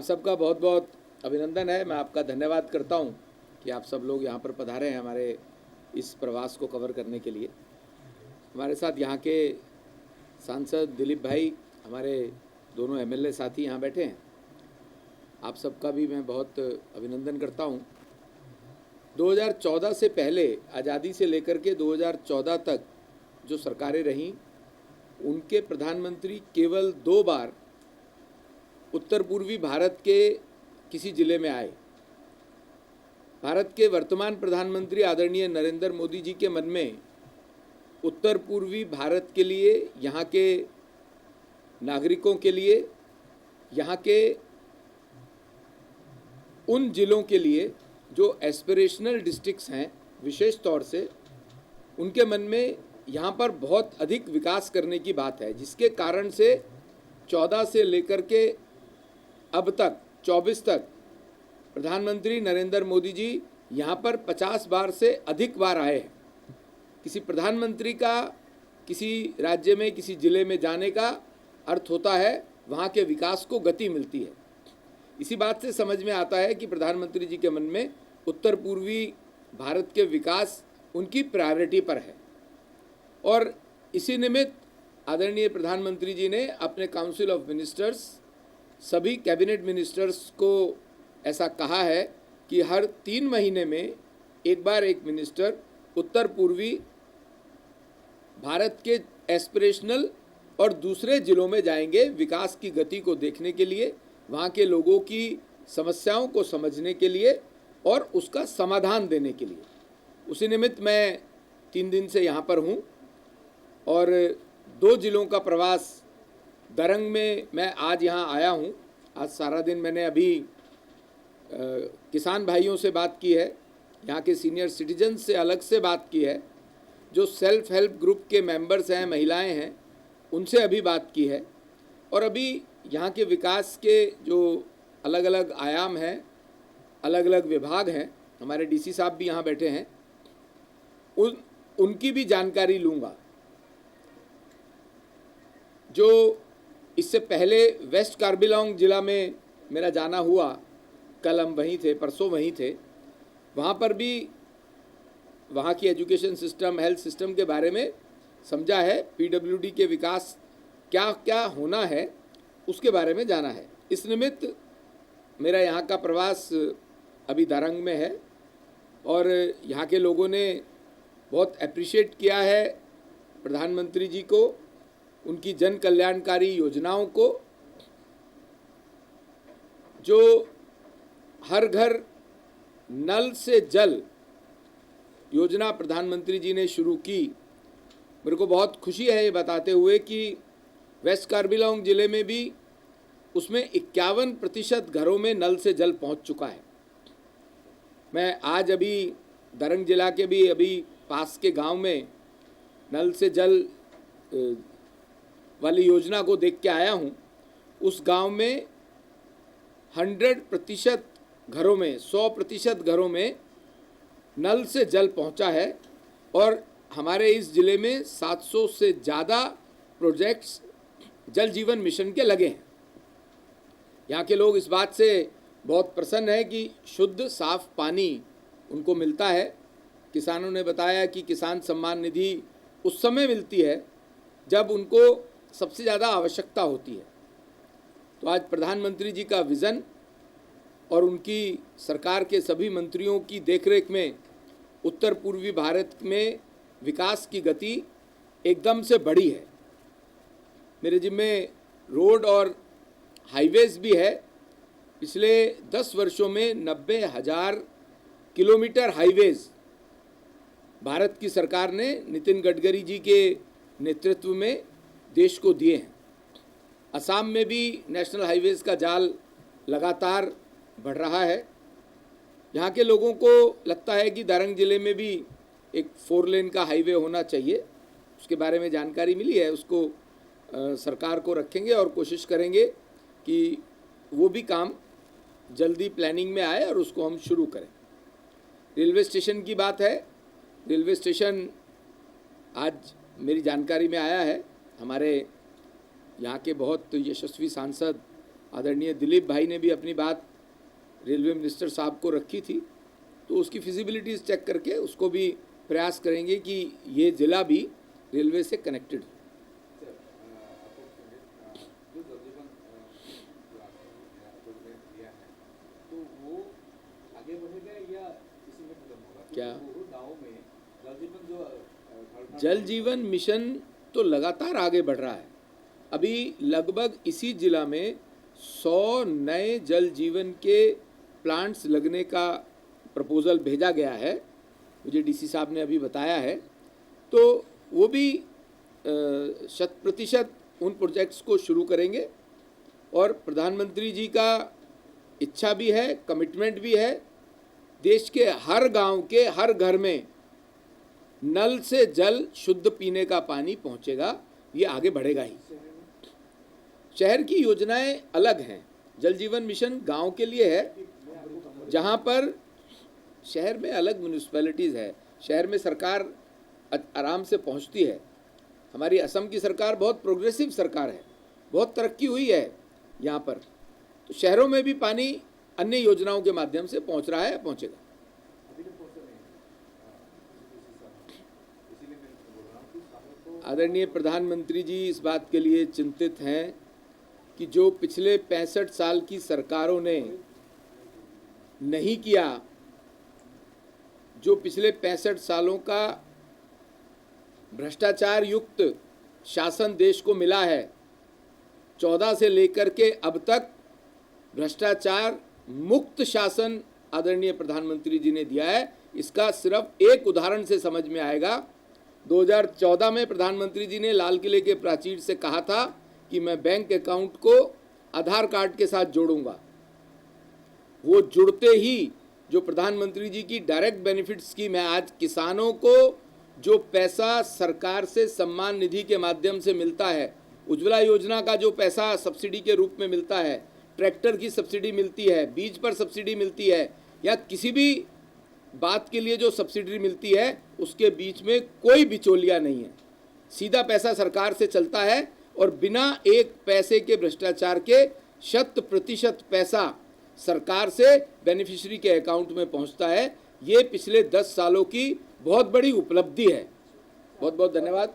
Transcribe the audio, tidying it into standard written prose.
आप सबका बहुत बहुत अभिनंदन है। मैं आपका धन्यवाद करता हूं कि आप सब लोग यहां पर पधारे हैं हमारे इस प्रवास को कवर करने के लिए। हमारे साथ यहां के सांसद दिलीप भाई, हमारे दोनों एमएलए साथी यहां बैठे हैं। आप सबका भी मैं बहुत अभिनंदन करता हूं। 2014 से पहले, आज़ादी से लेकर के 2014 तक जो सरकारें रहीं, उनके प्रधानमंत्री केवल 2 बार उत्तर पूर्वी भारत के किसी जिले में आए। भारत के वर्तमान प्रधानमंत्री आदरणीय नरेंद्र मोदी जी के मन में उत्तर पूर्वी भारत के लिए, यहाँ के नागरिकों के लिए, यहाँ के उन जिलों के लिए जो एस्पिरेशनल डिस्ट्रिक्ट्स हैं, विशेष तौर से उनके मन में यहाँ पर बहुत अधिक विकास करने की बात है, जिसके कारण से 14 से लेकर के अब तक 24 तक प्रधानमंत्री नरेंद्र मोदी जी यहाँ पर 50 बार से अधिक बार आए हैं। किसी प्रधानमंत्री का किसी राज्य में, किसी जिले में जाने का अर्थ होता है वहाँ के विकास को गति मिलती है। इसी बात से समझ में आता है कि प्रधानमंत्री जी के मन में उत्तर पूर्वी भारत के विकास उनकी प्रायोरिटी पर है। और इसी निमित्त आदरणीय प्रधानमंत्री जी ने अपने काउंसिल ऑफ मिनिस्टर्स, सभी कैबिनेट मिनिस्टर्स को ऐसा कहा है कि हर 3 महीने में एक बार एक मिनिस्टर उत्तर पूर्वी भारत के एस्पिरेशनल और दूसरे जिलों में जाएंगे, विकास की गति को देखने के लिए, वहाँ के लोगों की समस्याओं को समझने के लिए और उसका समाधान देने के लिए। उसी निमित्त मैं 3 दिन से यहाँ पर हूँ और 2 जिलों का प्रवास, दरंग में मैं आज यहाँ आया हूँ। आज सारा दिन मैंने अभी किसान भाइयों से बात की है, यहाँ के सीनियर सिटीजन से अलग से बात की है, जो सेल्फ हेल्प ग्रुप के मेंबर्स हैं, महिलाएं हैं, उनसे अभी बात की है। और अभी यहाँ के विकास के जो अलग अलग आयाम हैं, अलग अलग विभाग हैं, हमारे डीसी साहब भी यहाँ बैठे हैं, उनकी भी जानकारी लूँगा। जो इससे पहले वेस्ट कार्बिलांग जिला में मेरा जाना हुआ, कल हम वहीं थे, परसों वहीं थे, वहाँ पर भी वहाँ की एजुकेशन सिस्टम, हेल्थ सिस्टम के बारे में समझा है। पीडब्ल्यूडी के विकास क्या क्या होना है उसके बारे में जाना है। इस निमित्त मेरा यहाँ का प्रवास अभी दरंग में है और यहाँ के लोगों ने बहुत अप्रिशिएट किया है प्रधानमंत्री जी को, उनकी जन कल्याणकारी योजनाओं को। जो हर घर नल से जल योजना प्रधानमंत्री जी ने शुरू की, मेरे को बहुत खुशी है ये बताते हुए कि वेस्ट कार्बिलांग जिले में भी उसमें 51% घरों में नल से जल पहुंच चुका है। मैं आज अभी दरंग जिला के भी अभी पास के गांव में नल से जल वाली योजना को देख के आया हूं। उस गांव में 100% घरों में, 100% घरों में नल से जल पहुंचा है और हमारे इस ज़िले में 700 से ज़्यादा प्रोजेक्ट्स जल जीवन मिशन के लगे हैं। यहाँ के लोग इस बात से बहुत प्रसन्न है कि शुद्ध साफ पानी उनको मिलता है। किसानों ने बताया कि किसान सम्मान निधि उस समय मिलती है जब उनको सबसे ज़्यादा आवश्यकता होती है। तो आज प्रधानमंत्री जी का विज़न और उनकी सरकार के सभी मंत्रियों की देखरेख में उत्तर पूर्वी भारत में विकास की गति एकदम से बढ़ी है। मेरे जिम्मे रोड और हाईवेज़ भी है। पिछले 10 वर्षों में 90,000 किलोमीटर हाईवेज़ भारत की सरकार ने नितिन गडकरी जी के नेतृत्व में देश को दिए हैं। असम में भी नेशनल हाईवेज़ का जाल लगातार बढ़ रहा है। यहाँ के लोगों को लगता है कि दरंग जिले में भी एक 4 लेन का हाईवे होना चाहिए। उसके बारे में जानकारी मिली है, उसको सरकार को रखेंगे और कोशिश करेंगे कि वो भी काम जल्दी प्लानिंग में आए और उसको हम शुरू करें। रेलवे स्टेशन की बात है, रेलवे स्टेशन आज मेरी जानकारी में आया है। हमारे यहाँ के बहुत यशस्वी सांसद आदरणीय दिलीप भाई ने भी अपनी बात रेलवे मिनिस्टर साहब को रखी थी, तो उसकी फिजिबिलिटीज़ चेक करके उसको भी प्रयास करेंगे कि ये ज़िला भी रेलवे से कनेक्टेड हो। जो जल जीवन दिया है तो वो आगे बढ़ेगा या इसी में खत्म होगा? क्या गाँव में जल जीवन जो जल जीवन मिशन तो लगातार आगे बढ़ रहा है। अभी लगभग इसी जिला में 100 नए जल जीवन के प्लांट्स लगने का प्रपोज़ल भेजा गया है, मुझे डीसी साहब ने अभी बताया है। तो वो भी 100% उन प्रोजेक्ट्स को शुरू करेंगे और प्रधानमंत्री जी का इच्छा भी है, कमिटमेंट भी है। देश के हर गांव के हर घर में नल से जल शुद्ध पीने का पानी पहुंचेगा, ये आगे बढ़ेगा ही। शहर की योजनाएं अलग हैं। जल जीवन मिशन गांव के लिए है, जहां पर शहर में अलग म्यूनिसिपैलिटीज़ है, शहर में सरकार आराम से पहुंचती है। हमारी असम की सरकार बहुत प्रोग्रेसिव सरकार है, बहुत तरक्की हुई है यहाँ पर। तो शहरों में भी पानी अन्य योजनाओं के माध्यम से पहुंच रहा है, पहुंचेगा। आदरणीय प्रधानमंत्री जी इस बात के लिए चिंतित हैं कि जो पिछले 65 साल की सरकारों ने नहीं किया, जो पिछले 65 सालों का भ्रष्टाचार युक्त शासन देश को मिला है, 14 से लेकर के अब तक भ्रष्टाचार मुक्त शासन आदरणीय प्रधानमंत्री जी ने दिया है। इसका सिर्फ एक उदाहरण से समझ में आएगा। 2014 में प्रधानमंत्री जी ने लाल किले के प्राचीर से कहा था कि मैं बैंक अकाउंट को आधार कार्ड के साथ जोड़ूंगा। वो जुड़ते ही जो प्रधानमंत्री जी की डायरेक्ट बेनिफिट स्कीम है, आज किसानों को जो पैसा सरकार से सम्मान निधि के माध्यम से मिलता है, उज्ज्वला योजना का जो पैसा सब्सिडी के रूप में मिलता है, ट्रैक्टर की सब्सिडी मिलती है, बीज पर सब्सिडी मिलती है, या किसी भी बात के लिए जो सब्सिडी मिलती है, उसके बीच में कोई बिचौलिया नहीं है। सीधा पैसा सरकार से चलता है और बिना एक पैसे के भ्रष्टाचार के 100% पैसा सरकार से बेनिफिशियरी के अकाउंट में पहुंचता है। ये पिछले 10 सालों की बहुत बड़ी उपलब्धि है। बहुत बहुत धन्यवाद।